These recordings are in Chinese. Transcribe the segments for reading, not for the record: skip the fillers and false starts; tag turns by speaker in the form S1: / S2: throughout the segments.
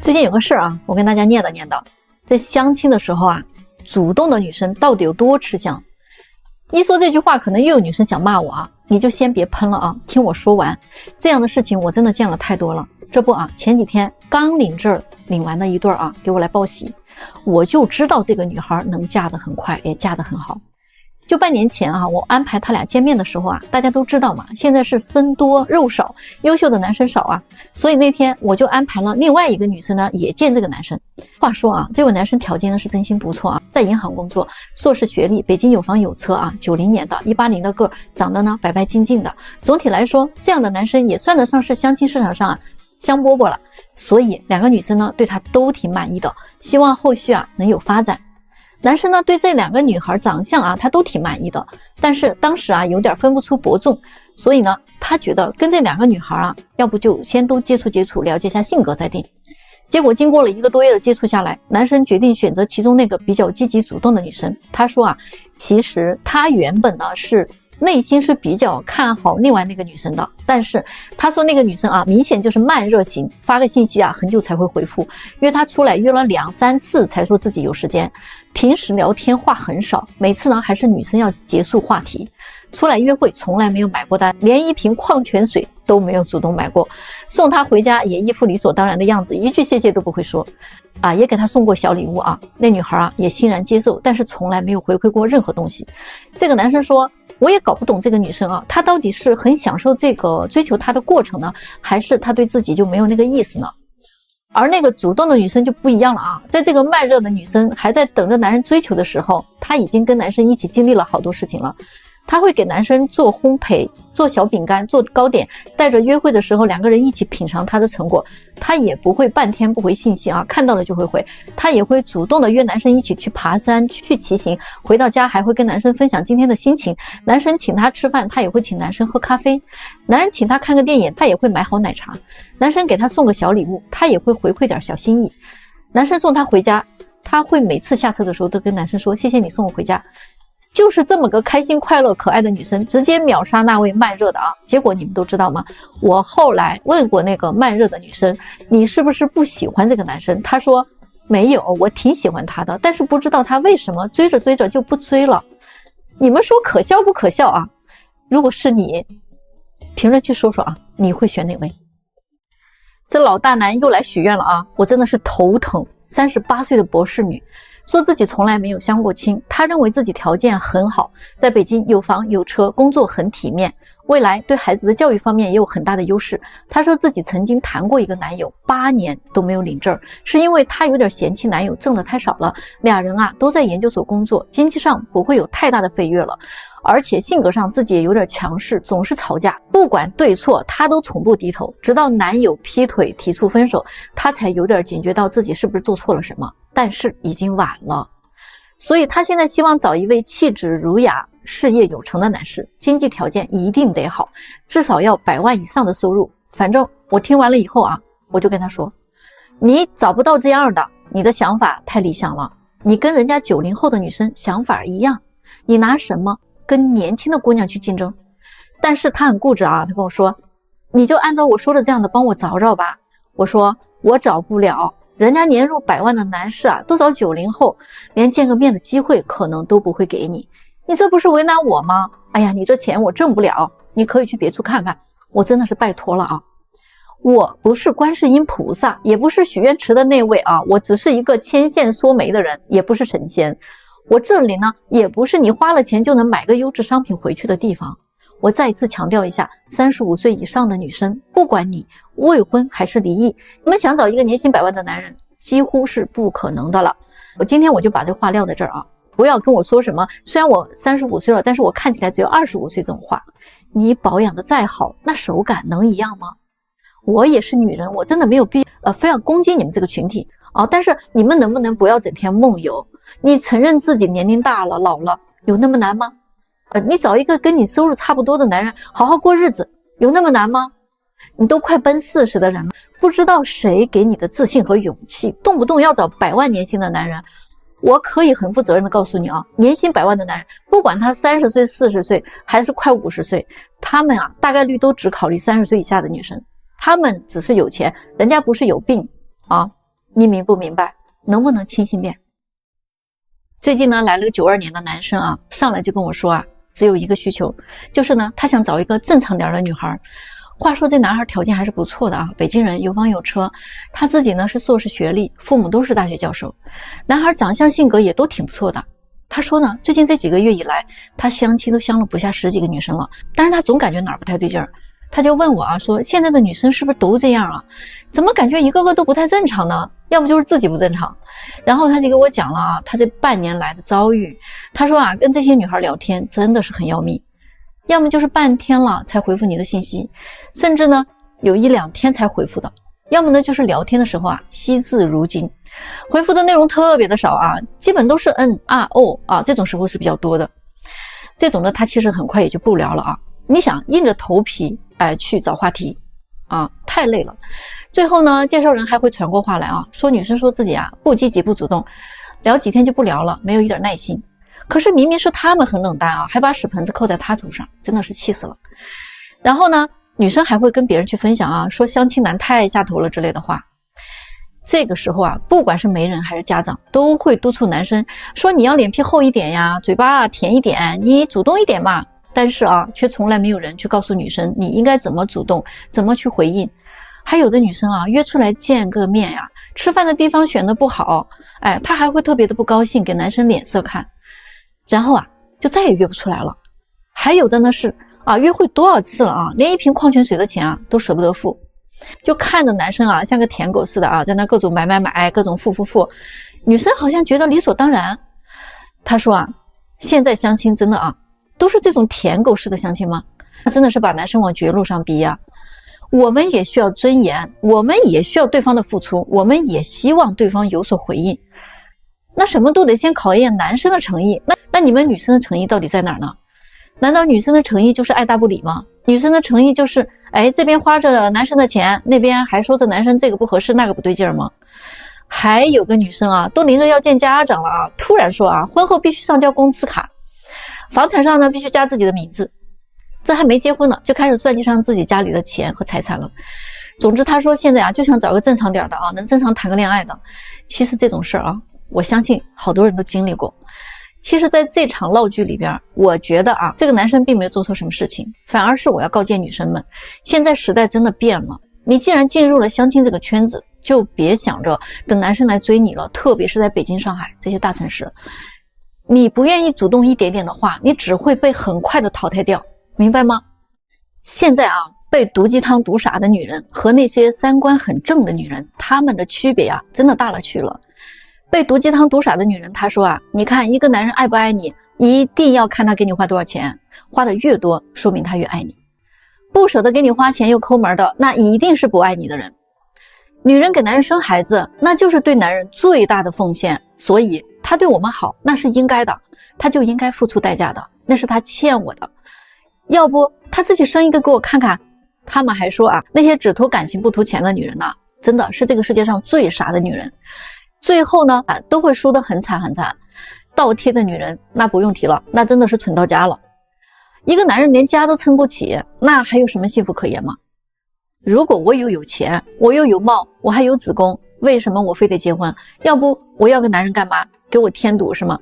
S1: 最近有个事儿啊，我跟大家念叨念叨，在相亲的时候啊，主动的女生到底有多吃香？一说这句话，可能又有女生想骂我啊，你就先别喷了啊，听我说完。这样的事情我真的见了太多了。这不啊，前几天刚领证领完的一对啊，给我来报喜，我就知道这个女孩能嫁得很快，也嫁得很好。就半年前啊，我安排他俩见面的时候啊，大家都知道嘛，现在是僧多肉少，优秀的男生少啊，所以那天我就安排了另外一个女生呢也见这个男生。话说啊，这位男生条件呢是真心不错啊，在银行工作，硕士学历，北京有房有车啊，90年的180的个儿，长得呢白白净净的。总体来说，这样的男生也算得上是相亲市场上香饽饽了。所以两个女生呢对他都挺满意的，希望后续啊能有发展。男生呢对这两个女孩长相啊他都挺满意的，但是当时啊有点分不出伯仲，所以呢他觉得跟这两个女孩啊要不就先都接触接触，了解一下性格再定。结果经过了1个多月的接触下来，男生决定选择其中那个比较积极主动的女生。他说啊，其实他原本呢是内心是比较看好另外那个女生的，但是他说那个女生啊明显就是慢热型，发个信息啊很久才会回复，约他出来约了2、3次才说自己有时间，平时聊天话很少，每次呢还是女生要结束话题，出来约会从来没有买过单，连一瓶矿泉水都没有主动买过，送他回家也一副理所当然的样子，一句谢谢都不会说啊，也给他送过小礼物啊，那女孩啊也欣然接受，但是从来没有回馈过任何东西。这个男生说，我也搞不懂这个女生啊，她到底是很享受这个追求她的过程呢，还是她对自己就没有那个意思呢？而那个主动的女生就不一样了啊，在这个慢热的女生还在等着男人追求的时候，她已经跟男生一起经历了好多事情了。她会给男生做烘焙，做小饼干，做糕点，带着约会的时候2个人一起品尝她的成果。她也不会半天不回信息啊，看到了就会回。她也会主动的约男生一起去爬山，去骑行，回到家还会跟男生分享今天的心情。男生请她吃饭，她也会请男生喝咖啡。男人请她看个电影，她也会买好奶茶。男生给她送个小礼物，她也会回馈点小心意。男生送她回家，她会每次下车的时候都跟男生说，谢谢你送我回家。就是这么个开心快乐可爱的女生，直接秒杀那位慢热的啊！结果你们都知道吗？我后来问过那个慢热的女生，你是不是不喜欢这个男生？她说没有，我挺喜欢他的，但是不知道他为什么追着追着就不追了。你们说可笑不可笑啊？如果是你，评论区说说啊，你会选哪位？这老大男又来许愿了啊！我真的是头疼。38岁的博士女，说自己从来没有相过亲，她认为自己条件很好，在北京有房有车，工作很体面，未来对孩子的教育方面也有很大的优势。她说自己曾经谈过一个男友，8年都没有领证，是因为她有点嫌弃男友挣得太少了，俩人啊都在研究所工作，经济上不会有太大的飞跃了。而且性格上自己也有点强势，总是吵架，不管对错她都从不低头，直到男友劈腿提出分手，她才有点警觉到自己是不是做错了什么，但是已经晚了。所以她现在希望找一位气质儒雅、事业有成的男士，经济条件一定得好，至少要100万以上的收入。反正我听完了以后啊，我就跟她说，你找不到这样的，你的想法太理想了，你跟人家90后的女生想法一样，你拿什么跟年轻的姑娘去竞争？但是她很固执啊，她跟我说，你就按照我说的这样的帮我找找吧。我说我找不了，人家年入100万的男士啊，都找90后，连见个面的机会可能都不会给你，你这不是为难我吗？哎呀，你这钱我挣不了，你可以去别处看看，我真的是拜托了啊。我不是观世音菩萨，也不是许愿池的那位啊，我只是一个牵线说媒的人，也不是神仙。我这里呢，也不是你花了钱就能买个优质商品回去的地方。我再一次强调一下，35岁以上的女生，不管你未婚还是离异，你们想找一个年薪100万的男人，几乎是不可能的了。今天我就把这话撂在这儿啊，不要跟我说什么，虽然我35岁了，但是我看起来只有25岁这种话。你保养的再好，那手感能一样吗？我也是女人，我真的没有必要非要攻击你们这个群体啊，但是你们能不能不要整天梦游？你承认自己年龄大了老了，有那么难吗？你找一个跟你收入差不多的男人好好过日子，有那么难吗？你都快奔40的人了，不知道谁给你的自信和勇气，动不动要找100万年薪的男人。我可以很负责任的告诉你啊，年薪100万的男人，不管他30岁、40岁还是快50岁，他们啊大概率都只考虑30岁以下的女生，他们只是有钱，人家不是有病啊。你明不明白？能不能清醒点？最近呢，来了个92年的男生啊，上来就跟我说啊，只有一个需求，就是呢，他想找一个正常点的女孩。话说这男孩条件还是不错的啊，北京人，有房有车，他自己呢是硕士学历，父母都是大学教授。男孩长相性格也都挺不错的。他说呢，最近这几个月以来，他相亲都相了不下10几个女生了，但是他总感觉哪儿不太对劲儿。他就问我啊，说现在的女生是不是都这样啊？怎么感觉一个个都不太正常呢？要不就是自己不正常。然后他就给我讲了啊，他这半年来的遭遇。他说啊，跟这些女孩聊天真的是很要命，要么就是半天了才回复你的信息，甚至呢有1、2天才回复的，要么呢就是聊天的时候啊惜字如金，回复的内容特别的少啊，基本都是嗯啊哦啊，这种时候是比较多的。这种呢他其实很快也就不聊了啊。你想硬着头皮去找话题啊，太累了。最后呢，介绍人还会传过话来啊，说女生说自己啊不积极不主动，聊几天就不聊了，没有一点耐心。可是明明是他们很冷淡啊，还把屎盆子扣在他头上，真的是气死了。然后呢，女生还会跟别人去分享啊，说相亲男太下头了之类的话。这个时候啊，不管是媒人还是家长，都会督促男生说你要脸皮厚一点呀，嘴巴甜一点，你主动一点嘛。但是啊，却从来没有人去告诉女生你应该怎么主动，怎么去回应。还有的女生啊，约出来见个面呀，吃饭的地方选的不好，她还会特别的不高兴，给男生脸色看，然后啊，就再也约不出来了。还有的呢是啊，约会多少次了啊，连一瓶矿泉水的钱啊都舍不得付，就看着男生啊像个舔狗似的啊，在那各种买，各种付，女生好像觉得理所当然。他说啊，现在相亲真的啊，都是这种舔狗式的相亲吗？那真的是把男生往绝路上逼呀。我们也需要尊严，我们也需要对方的付出，我们也希望对方有所回应。那什么都得先考验男生的诚意，那你们女生的诚意到底在哪儿呢？难道女生的诚意就是爱答不理吗？女生的诚意就是这边花着男生的钱，那边还说着男生这个不合适那个不对劲吗？还有个女生啊，都临着要见家长了啊，突然说啊，婚后必须上交工资卡，房产上呢必须加自己的名字，这还没结婚呢就开始算计上自己家里的钱和财产了。总之他说现在啊就想找个正常点的啊，能正常谈个恋爱的。其实这种事儿啊，我相信好多人都经历过。其实在这场闹剧里边，我觉得啊，这个男生并没有做错什么事情，反而是我要告诫女生们，现在时代真的变了，你既然进入了相亲这个圈子，就别想着等男生来追你了，特别是在北京、上海这些大城市，你不愿意主动一点点的话，你只会被很快的淘汰掉，明白吗？现在啊，被毒鸡汤毒傻的女人和那些三观很正的女人，她们的区别啊，真的大了去了。被毒鸡汤毒傻的女人，她说啊，你看一个男人爱不爱你，一定要看他给你花多少钱，花的越多，说明他越爱你。不舍得给你花钱又抠门的，那一定是不爱你的人。女人给男人生孩子，那就是对男人最大的奉献，所以他对我们好，那是应该的，他就应该付出代价的，那是他欠我的。要不他自己生一个给我看看。他们还说啊，那些只图感情不图钱的女人呢，真的是这个世界上最傻的女人。最后呢都会输得很惨很惨。倒贴的女人那不用提了，那真的是蠢到家了。一个男人连家都撑不起，那还有什么幸福可言吗？如果我有钱，我又有貌，我还有子宫，为什么我非得结婚？要不我要个男人干嘛？给我添堵是吗？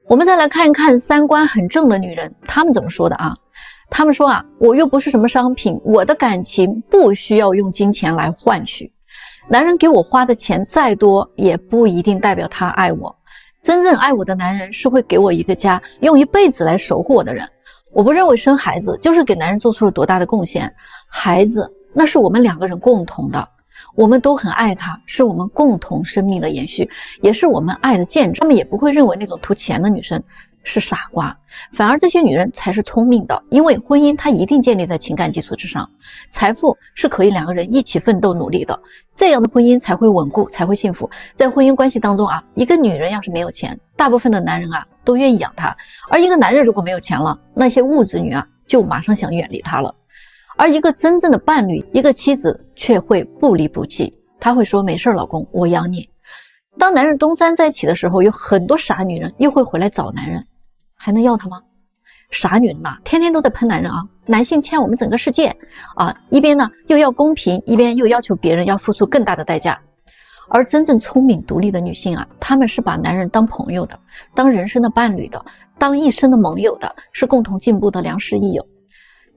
S1: 我们再来看一看三观很正的女人，她们怎么说的啊？她们说啊，我又不是什么商品，我的感情不需要用金钱来换取。男人给我花的钱再多，也不一定代表他爱我。真正爱我的男人是会给我一个家，用一辈子来守护我的人。我不认为生孩子就是给男人做出了多大的贡献，孩子那是我们2个人共同的，我们都很爱他，是我们共同生命的延续，也是我们爱的见证。他们也不会认为那种图钱的女生是傻瓜，反而这些女人才是聪明的，因为婚姻它一定建立在情感基础之上，财富是可以2个人一起奋斗努力的，这样的婚姻才会稳固，才会幸福。在婚姻关系当中啊，一个女人要是没有钱，大部分的男人啊都愿意养她，而一个男人如果没有钱了，那些物质女啊就马上想远离他了。而一个真正的伴侣，一个妻子却会不离不弃，她会说没事老公，我养你。当男人东山再起的时候，有很多傻女人又会回来找男人，还能要他吗？傻女人呐，天天都在喷男人啊，男性欠我们整个世界啊，一边呢又要公平，一边又要求别人要付出更大的代价。而真正聪明独立的女性啊，她们是把男人当朋友的，当人生的伴侣的，当一生的盟友的，是共同进步的良师益友。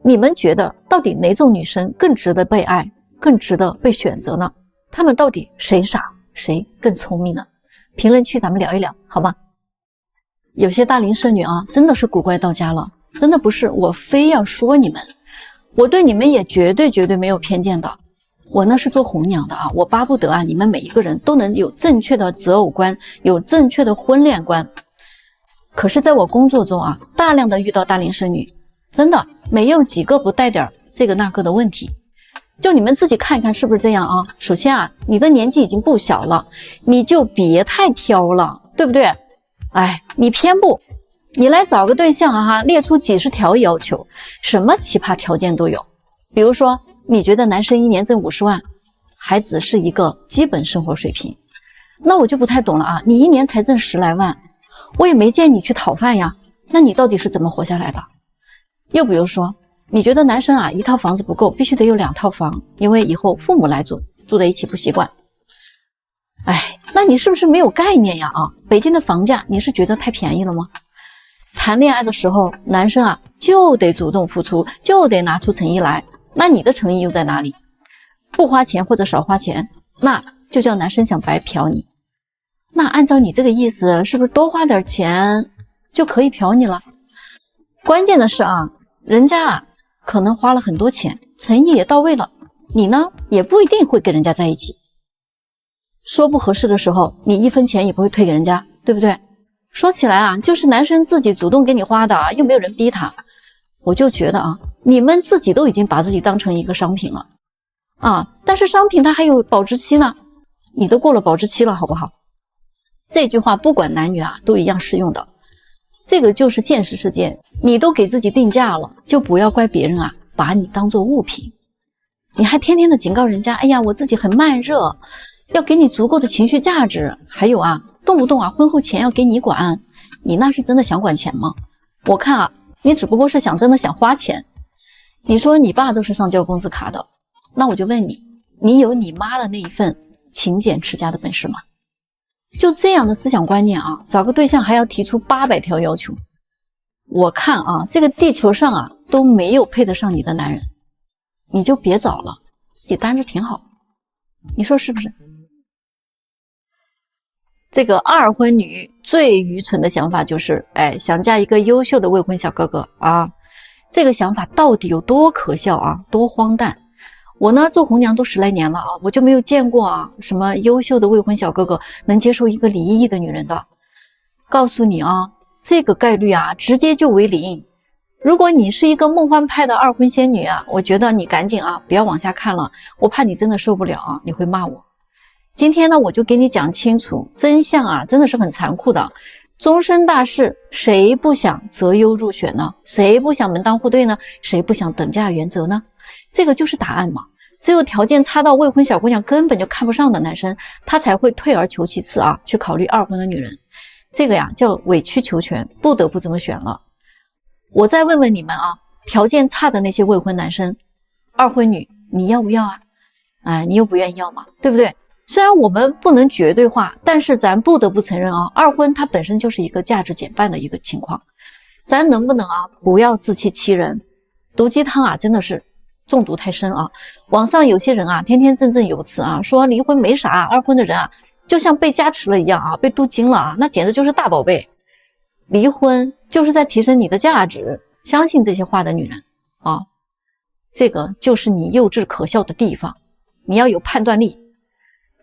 S1: 你们觉得到底哪种女生更值得被爱，更值得被选择呢？她们到底谁傻，谁更聪明呢？评论区咱们聊一聊，好吗？有些大龄剩女啊，真的是古怪到家了，真的不是我非要说你们，我对你们也绝对没有偏见的。我呢是做红娘的啊，我巴不得啊你们每一个人都能有正确的择偶观，有正确的婚恋观。可是在我工作中啊，大量的遇到大龄剩女，真的没有几个不带点这个那个的问题。就你们自己看一看是不是这样啊？首先啊，你的年纪已经不小了，你就别太挑了，对不对？哎，你偏不，你来找个对象啊，列出几十条要求，什么奇葩条件都有。比如说，你觉得男生一年挣50万，还只是一个基本生活水平，那我就不太懂了啊。你一年才挣10来万，我也没见你去讨饭呀，那你到底是怎么活下来的？又比如说，你觉得男生啊，一套房子不够，必须得有2套房，因为以后父母来住在一起不习惯。哎，那你是不是没有概念呀？啊，北京的房价你是觉得太便宜了吗？谈恋爱的时候，男生啊就得主动付出，就得拿出诚意来。那你的诚意又在哪里？不花钱或者少花钱，那就叫男生想白嫖你。那按照你这个意思，是不是多花点钱就可以嫖你了？关键的是啊，人家啊可能花了很多钱，诚意也到位了，你呢也不一定会跟人家在一起。说不合适的时候，你1分钱也不会退给人家，对不对？说起来啊，就是男生自己主动给你花的啊，又没有人逼他。我就觉得啊，你们自己都已经把自己当成一个商品了啊，但是商品它还有保质期呢，你都过了保质期了，好不好？这句话不管男女啊都一样适用的。这个就是现实世界，你都给自己定价了，就不要怪别人啊把你当做物品。你还天天的警告人家，哎呀我自己很慢热，要给你足够的情绪价值，还有啊动不动啊婚后钱要给你管，你那是真的想管钱吗？我看啊你只不过是真的想花钱。你说你爸都是上交工资卡的，那我就问你，你有你妈的那一份勤俭持家的本事吗？就这样的思想观念啊，找个对象还要提出800条要求，我看啊这个地球上啊都没有配得上你的男人，你就别找了，自己单着挺好，你说是不是？这个二婚女最愚蠢的想法就是，想嫁一个优秀的未婚小哥哥啊！这个想法到底有多可笑啊，多荒诞！我呢做红娘都10来年了啊，我就没有见过啊什么优秀的未婚小哥哥能接受一个离异的女人的。告诉你啊，这个概率啊直接就为0。如果你是一个梦幻派的二婚仙女啊，我觉得你赶紧啊不要往下看了，我怕你真的受不了啊，你会骂我。今天呢，我就给你讲清楚真相啊，真的是很残酷的。终身大事，谁不想择优入选呢？谁不想门当户对呢？谁不想等价原则呢？这个就是答案嘛。只有条件差到未婚小姑娘根本就看不上的男生，他才会退而求其次啊，去考虑二婚的女人。这个呀叫委曲求全，不得不这么选了。我再问问你们啊，条件差的那些未婚男生，二婚女你要不要啊？你又不愿意要嘛，对不对？虽然我们不能绝对化，但是咱不得不承认啊，二婚它本身就是一个价值减半的一个情况。咱能不能啊不要自欺欺人？毒鸡汤啊真的是中毒太深啊。网上有些人啊天天振振有词啊，说离婚没啥，二婚的人啊就像被加持了一样啊，被镀金了啊，那简直就是大宝贝。离婚就是在提升你的价值，相信这些话的女人啊，这个就是你幼稚可笑的地方。你要有判断力。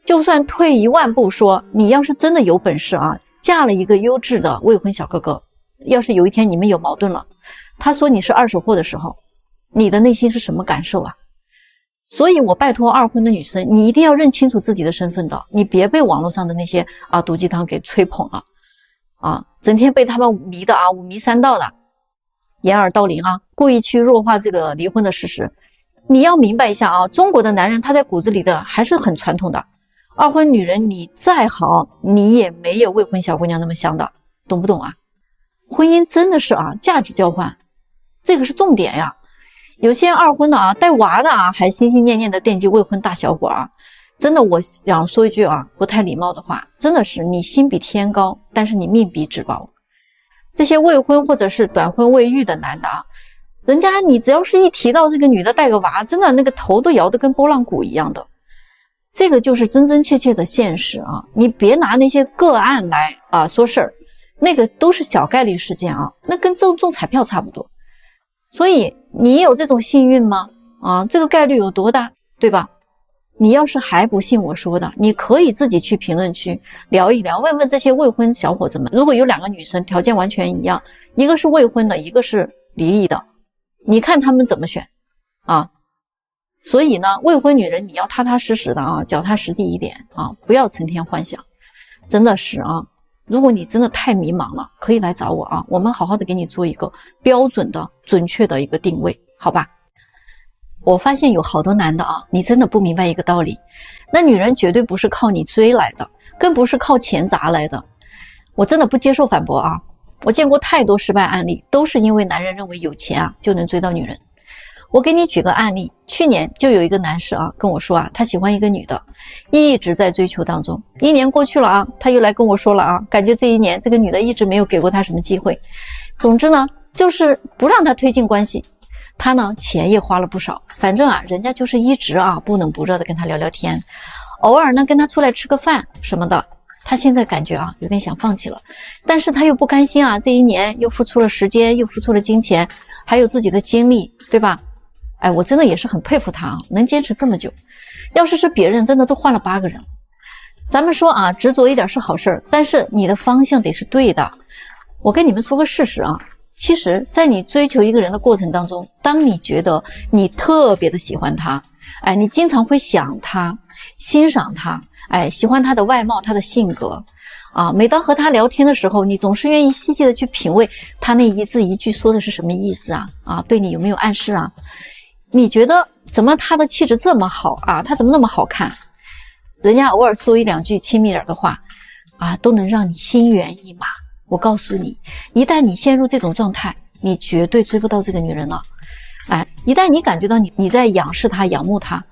S1: 就算退1万步说，你要是真的有本事啊，嫁了一个优质的未婚小哥哥，要是有一天你们有矛盾了，他说你是二手货的时候，你的内心是什么感受啊？所以我拜托二婚的女生，你一定要认清楚自己的身份的，你别被网络上的那些毒鸡汤给吹捧了啊，整天被他们迷的五迷三道的，掩耳盗铃啊，故意去弱化这个离婚的事实。你要明白一下啊，中国的男人他在骨子里的还是很传统的。二婚女人你再好，你也没有未婚小姑娘那么香的，懂不懂啊？婚姻真的是价值交换，这个是重点呀。有些二婚的带娃的还心心念念的惦记未婚大小伙真的，我想说一句啊，不太礼貌的话，真的是你心比天高，但是你命比纸薄。这些未婚或者是短婚未育的男的啊，人家你只要是一提到这个女的带个娃，真的那个头都摇得跟拨浪鼓一样的。这个就是真真切切的现实啊！你别拿那些个案来说事儿，那个都是小概率事件啊，那跟中彩票差不多。所以你有这种幸运吗？这个概率有多大，对吧？你要是还不信我说的，你可以自己去评论区聊一聊，问问这些未婚小伙子们，如果有2个女生条件完全一样，一个是未婚的，一个是离异的，你看他们怎么选啊？所以呢，未婚女人你要踏踏实实的啊，脚踏实地一点啊，不要成天幻想。真的是啊，如果你真的太迷茫了，可以来找我啊，我们好好的给你做一个标准的、准确的一个定位，好吧？我发现有好多男的啊，你真的不明白一个道理，那女人绝对不是靠你追来的，更不是靠钱砸来的。我真的不接受反驳啊！我见过太多失败案例，都是因为男人认为有钱啊就能追到女人。我给你举个案例，去年就有一个男士啊跟我说啊，他喜欢一个女的，一直在追求当中。1年过去了啊，他又来跟我说了啊，感觉这1年这个女的一直没有给过他什么机会。总之呢，就是不让他推进关系。他呢钱也花了不少，反正啊人家就是一直啊不冷不热的跟他聊聊天，偶尔呢跟他出来吃个饭什么的。他现在感觉啊有点想放弃了，但是他又不甘心啊，这1年又付出了时间，又付出了金钱，还有自己的精力，对吧？哎，我真的也是很佩服他啊，能坚持这么久。要是别人真的都换了8个人。咱们说啊，执着一点是好事，但是你的方向得是对的。我跟你们说个事实啊，其实在你追求一个人的过程当中，当你觉得你特别的喜欢他，哎，你经常会想他，欣赏他，哎，喜欢他的外貌，他的性格啊，每当和他聊天的时候，你总是愿意细细的去品味他那一字一句说的是什么意思啊，对你有没有暗示啊？你觉得怎么他的气质这么好啊，他怎么那么好看？人家偶尔说1、2句亲密点的话啊，都能让你心猿意马。我告诉你，一旦你陷入这种状态，你绝对追不到这个女人了。哎，一旦你感觉到你在仰视她、仰慕她，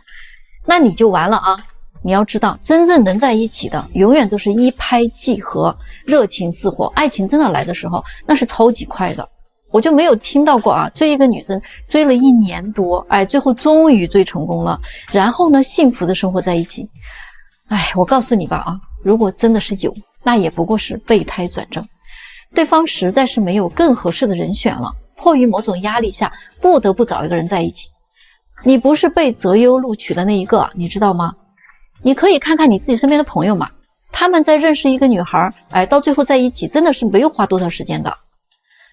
S1: 那你就完了啊！你要知道，真正能在一起的，永远都是一拍即合，热情似火。爱情真的来的时候，那是超级快的。我就没有听到过啊，追一个女生追了1年多，哎，最后终于追成功了，然后呢，幸福的生活在一起。哎，我告诉你吧啊，如果真的是有，那也不过是备胎转正，对方实在是没有更合适的人选了，迫于某种压力下，不得不找一个人在一起。你不是被择优录取的那一个，你知道吗？你可以看看你自己身边的朋友嘛，他们在认识一个女孩，哎，到最后在一起真的是没有花多少时间的。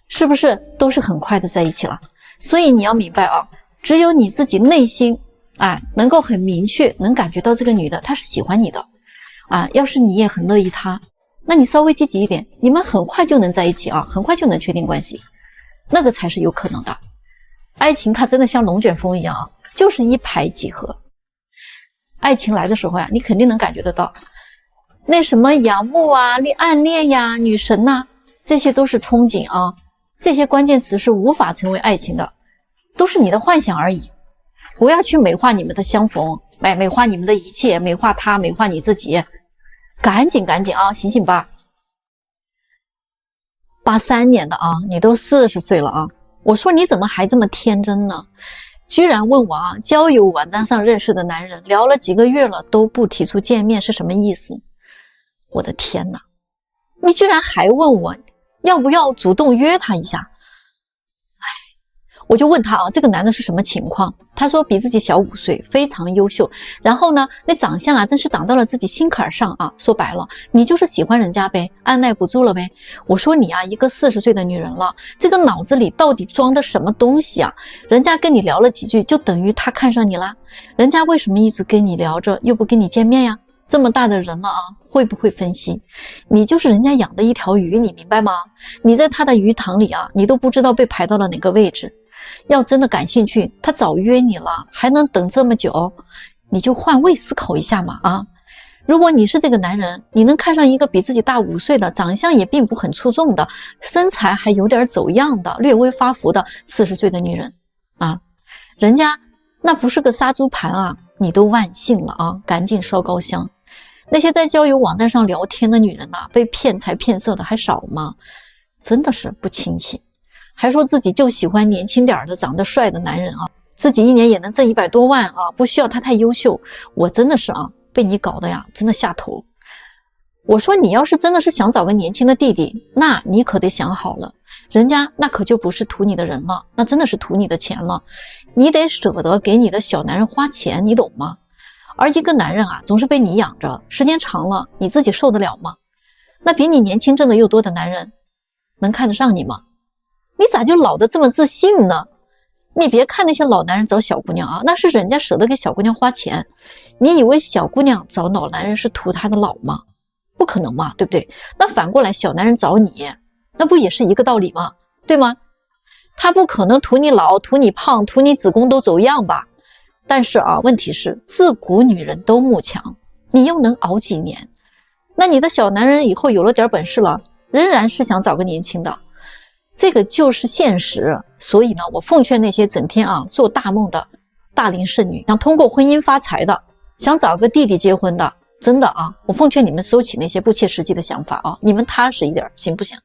S1: 是不是都是很快的在一起了？所以你要明白啊，只有你自己内心能够很明确能感觉到这个女的她是喜欢你的啊，要是你也很乐意她，那你稍微积极一点，你们很快就能在一起啊，很快就能确定关系，那个才是有可能的。爱情它真的像龙卷风一样啊，就是一拍即合。爱情来的时候呀，你肯定能感觉得到，那什么仰慕啊、暗恋呀、女神呐，这些都是憧憬啊。这些关键词是无法成为爱情的，都是你的幻想而已。不要去美化你们的相逢，美化你们的一切，美化他，美化你自己。赶紧啊，醒醒吧。83年的啊，你都40岁了啊，我说你怎么还这么天真呢？居然问我啊，交友网站上认识的男人聊了几个月了都不提出见面是什么意思？我的天哪，你居然还问我要不要主动约他一下？我就问他啊，这个男的是什么情况？他说比自己小5岁，非常优秀。然后呢，那长相啊，真是长到了自己心坎上啊。说白了，你就是喜欢人家呗，按耐不住了呗。我说你啊，一个40岁的女人了，这个脑子里到底装的什么东西啊？人家跟你聊了几句，就等于他看上你啦？人家为什么一直跟你聊着，又不跟你见面呀？这么大的人了啊，会不会分析？你就是人家养的一条鱼，你明白吗？你在他的鱼塘里啊，你都不知道被排到了哪个位置。要真的感兴趣，他早约你了，还能等这么久？你就换位思考一下嘛啊！如果你是这个男人，你能看上一个比自己大5岁的，长相也并不很出众的，身材还有点走样的，略微发福的40岁的女人啊，人家那不是个杀猪盘啊，你都万幸了啊，赶紧烧高香。那些在交友网站上聊天的女人呐，被骗财骗色的还少吗？真的是不清醒，还说自己就喜欢年轻点的长得帅的男人啊，自己一年也能挣100多万啊，不需要他太优秀。我真的是啊，被你搞的呀，真的下头。我说你要是真的是想找个年轻的弟弟，那你可得想好了，人家那可就不是图你的人了，那真的是图你的钱了。你得舍得给你的小男人花钱，你懂吗？而一个男人啊，总是被你养着，时间长了，你自己受得了吗？那比你年轻挣的又多的男人，能看得上你吗？你咋就老得这么自信呢？你别看那些老男人找小姑娘啊，那是人家舍得给小姑娘花钱。你以为小姑娘找老男人是图她的老吗？不可能嘛，对不对？那反过来小男人找你，那不也是一个道理吗？对吗？他不可能图你老，图你胖，图你子宫都走样吧。但是啊，问题是自古女人都慕强，你又能熬几年？那你的小男人以后有了点本事了，仍然是想找个年轻的，这个就是现实。所以呢，我奉劝那些整天啊做大梦的大龄剩女，想通过婚姻发财的，想找个弟弟结婚的，真的啊，我奉劝你们收起那些不切实际的想法啊，你们踏实一点，行不行？